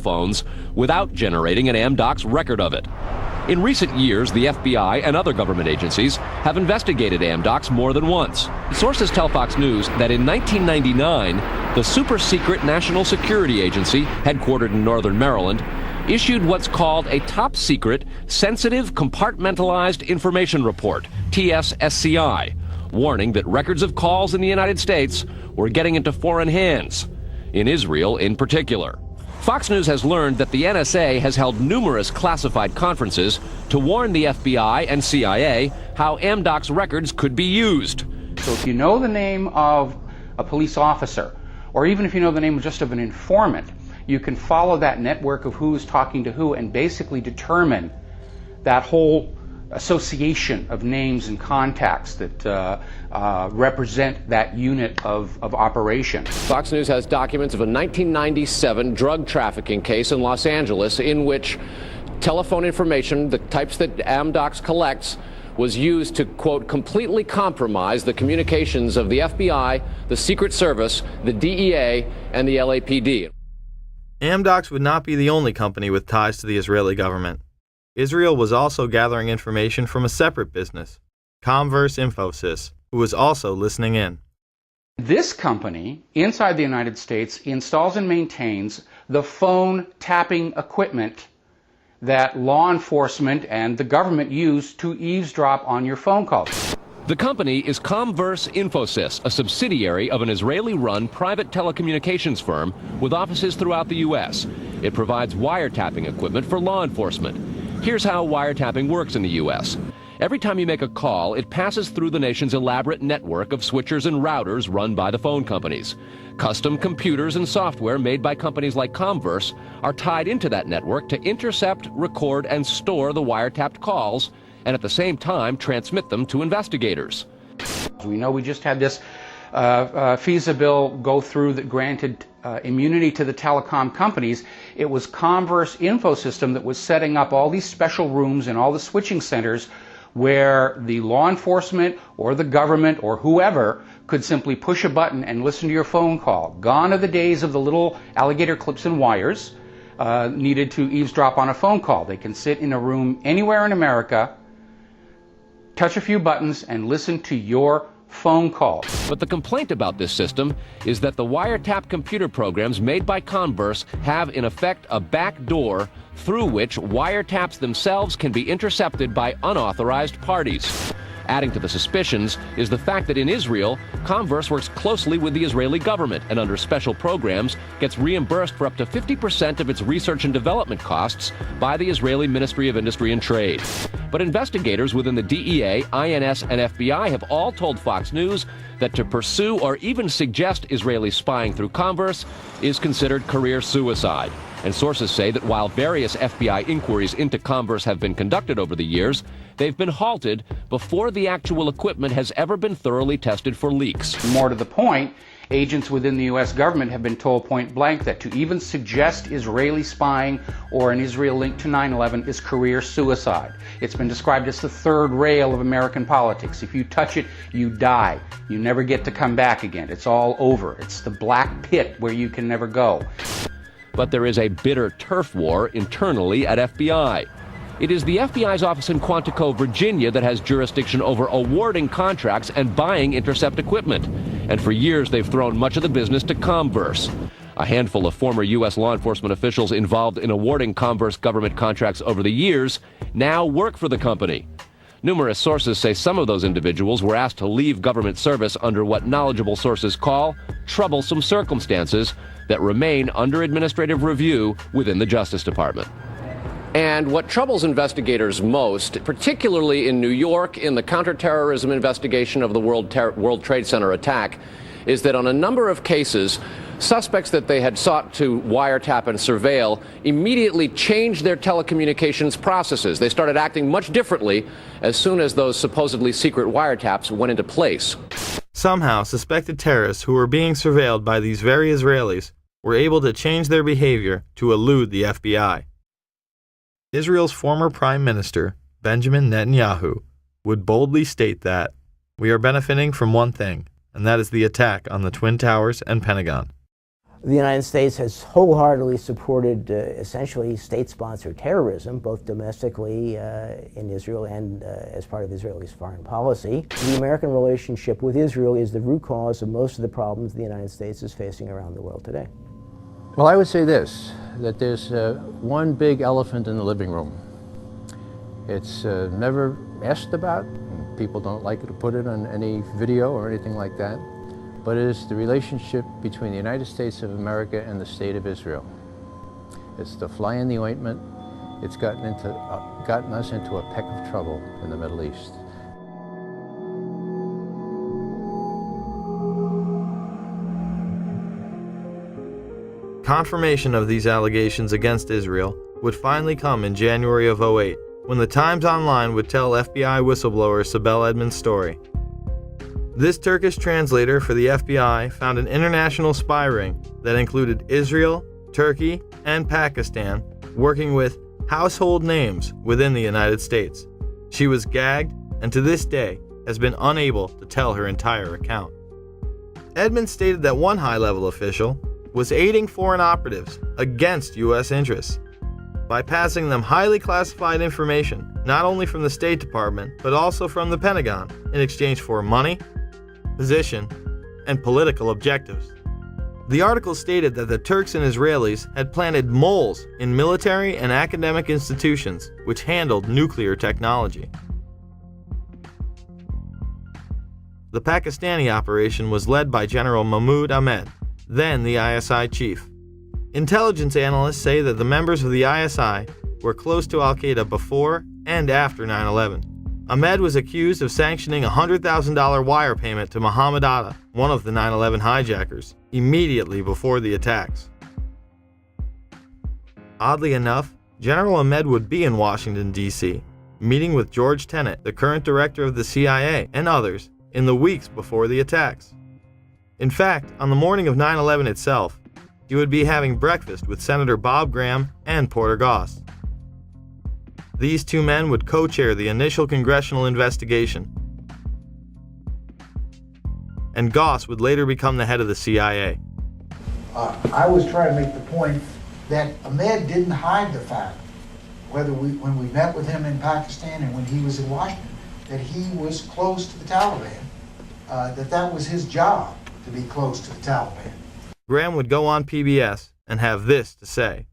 phones without generating an Amdocs record of it. In recent years, the FBI and other government agencies have investigated Amdocs more than once. Sources tell Fox News that in 1999, the super-secret National Security Agency, headquartered in northern Maryland, issued what's called a top-secret, sensitive, compartmentalized information report, TSSCI, warning that records of calls in the United States were getting into foreign hands, in Israel in particular. Fox News has learned that the NSA has held numerous classified conferences to warn the FBI and CIA how Amdocs records could be used. So if you know the name of a police officer, or even if you know the name just of an informant, you can follow that network of who's talking to who and basically determine that whole association of names and contacts that represent that unit of operation. Fox News has documents of a 1997 drug trafficking case in Los Angeles in which telephone information, the types that Amdocs collects, was used to, quote, completely compromise the communications of the FBI, the Secret Service, the DEA, and the LAPD. Amdocs would not be the only company with ties to the Israeli government. Israel was also gathering information from a separate business, Comverse Infosys, who was also listening in. This company, inside the United States, installs and maintains the phone tapping equipment that law enforcement and the government use to eavesdrop on your phone calls. The company is Comverse Infosys, a subsidiary of an Israeli-run private telecommunications firm with offices throughout the U.S. It provides wiretapping equipment for law enforcement. Here's how wiretapping works in the U.S. Every time you make a call, it passes through the nation's elaborate network of switchers and routers run by the phone companies. Custom computers and software made by companies like Comverse are tied into that network to intercept, record, and store the wiretapped calls, and at the same time transmit them to investigators. We know we just had this FISA bill go through that granted immunity to the telecom companies. It was Comverse Infosystem that was setting up all these special rooms and all the switching centers where the law enforcement or the government or whoever could simply push a button and listen to your phone call. Gone are the days of the little alligator clips and wires needed to eavesdrop on a phone call. They can sit in a room anywhere in America, touch a few buttons, and listen to your phone call. But the complaint about this system is that the wiretap computer programs made by Comverse have in effect a back door through which wiretaps themselves can be intercepted by unauthorized parties. Adding to the suspicions is the fact that in Israel, Comverse works closely with the Israeli government and under special programs gets reimbursed for up to 50% of its research and development costs by the Israeli Ministry of Industry and Trade. But investigators within the DEA, INS, and FBI have all told Fox News that to pursue or even suggest Israeli spying through Comverse is considered career suicide. And sources say that while various FBI inquiries into Comverse have been conducted over the years, they've been halted before the actual equipment has ever been thoroughly tested for leaks. More to the point, agents within the U.S. government have been told point blank that to even suggest Israeli spying or an Israel link to 9/11 is career suicide. It's been described as the third rail of American politics. If you touch it, you die. You never get to come back again. It's all over. It's the black pit where you can never go. But there is a bitter turf war internally at FBI. It is the FBI's office in Quantico, Virginia, that has jurisdiction over awarding contracts and buying intercept equipment. And for years, they've thrown much of the business to Comverse. A handful of former U.S. law enforcement officials involved in awarding Comverse government contracts over the years now work for the company. Numerous sources say some of those individuals were asked to leave government service under what knowledgeable sources call troublesome circumstances that remain under administrative review within the Justice Department. And what troubles investigators most, particularly in New York in the counterterrorism investigation of the World Trade Center attack, is that on a number of cases, suspects that they had sought to wiretap and surveil immediately changed their telecommunications processes. They started acting much differently as soon as those supposedly secret wiretaps went into place. Somehow, suspected terrorists who were being surveilled by these very Israelis were able to change their behavior to elude the FBI. Israel's former Prime Minister, Benjamin Netanyahu, would boldly state that, "We are benefiting from one thing, and that is the attack on the Twin Towers and Pentagon." The United States has wholeheartedly supported essentially state-sponsored terrorism, both domestically in Israel and as part of Israel's foreign policy. The American relationship with Israel is the root cause of most of the problems the United States is facing around the world today. Well, I would say this, that there's one big elephant in the living room. It's never asked about. People don't like to put it on any video or anything like that. But it is the relationship between the United States of America and the State of Israel. It's the fly in the ointment. It's gotten us into a peck of trouble in the Middle East. Confirmation of these allegations against Israel would finally come in January of 2008, when the Times Online would tell FBI whistleblower Sibel Edmonds' story. This Turkish translator for the FBI found an international spy ring that included Israel, Turkey, and Pakistan working with household names within the United States. She was gagged and to this day has been unable to tell her entire account. Edmonds stated that one high-level official was aiding foreign operatives against U.S. interests by passing them highly classified information, not only from the State Department, but also from the Pentagon, in exchange for money, position, and political objectives. The article stated that the Turks and Israelis had planted moles in military and academic institutions which handled nuclear technology. The Pakistani operation was led by General Mahmoud Ahmed, then the ISI chief. Intelligence analysts say that the members of the ISI were close to Al-Qaeda before and after 9/11. Ahmed was accused of sanctioning a $100,000 wire payment to Mohammed Atta, one of the 9/11 hijackers, immediately before the attacks. Oddly enough, General Ahmed would be in Washington, D.C., meeting with George Tenet, the current director of the CIA, and others, in the weeks before the attacks. In fact, on the morning of 9/11 itself, he would be having breakfast with Senator Bob Graham and Porter Goss. These two men would co-chair the initial congressional investigation, and Goss would later become the head of the CIA. I was trying to make the point that Ahmed didn't hide the fact, when we met with him in Pakistan and when he was in Washington, that he was close to the Taliban, that was his job, to be close to the Taliban. Graham would go on PBS and have this to say.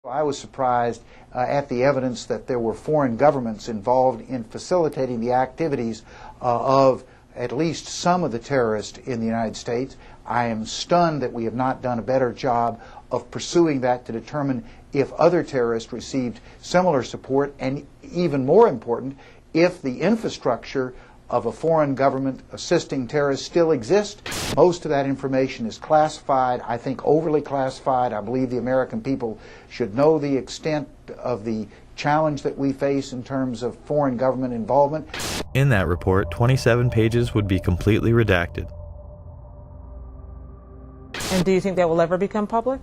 I was surprised at the evidence that there were foreign governments involved in facilitating the activities of at least some of the terrorists in the United States. I am stunned that we have not done a better job of pursuing that to determine if other terrorists received similar support, and even more important, if the infrastructure of a foreign government assisting terrorists still exists. Most of that information is classified, I think overly classified. I believe the American people should know the extent of the challenge that we face in terms of foreign government involvement. In that report, 27 pages would be completely redacted. And do you think that will ever become public?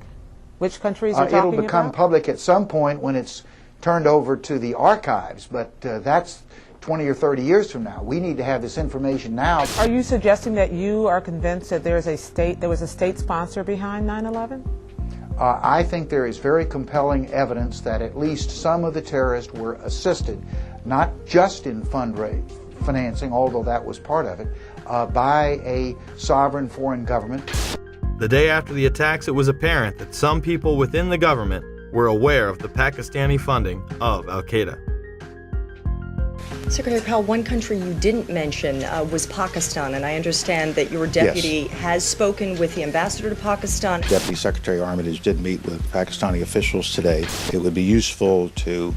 Which countries are talking about? It'll become public at some point when it's turned over to the archives, but that's 20 or 30 years from now. We need to have this information now. Are you suggesting that you are convinced that there was a state sponsor behind 9/11? I think there is very compelling evidence that at least some of the terrorists were assisted, not just in financing, although that was part of it, by a sovereign foreign government. The day after the attacks, it was apparent that some people within the government were aware of the Pakistani funding of Al-Qaeda. Secretary Powell, one country you didn't mention was Pakistan, and I understand that your deputy has spoken with the ambassador to Pakistan. Deputy Secretary Armitage did meet with Pakistani officials today. It would be useful to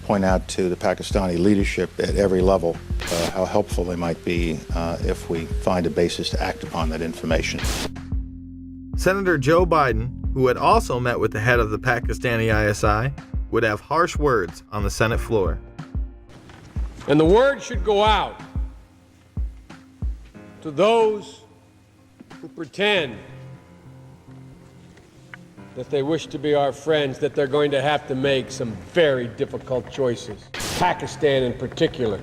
point out to the Pakistani leadership at every level how helpful they might be if we find a basis to act upon that information. Senator Joe Biden, who had also met with the head of the Pakistani ISI, would have harsh words on the Senate floor. And the word should go out to those who pretend that they wish to be our friends, that they're going to have to make some very difficult choices. Pakistan in particular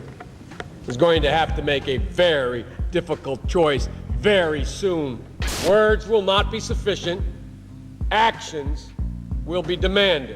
is going to have to make a very difficult choice very soon. Words will not be sufficient. actions will be demanded.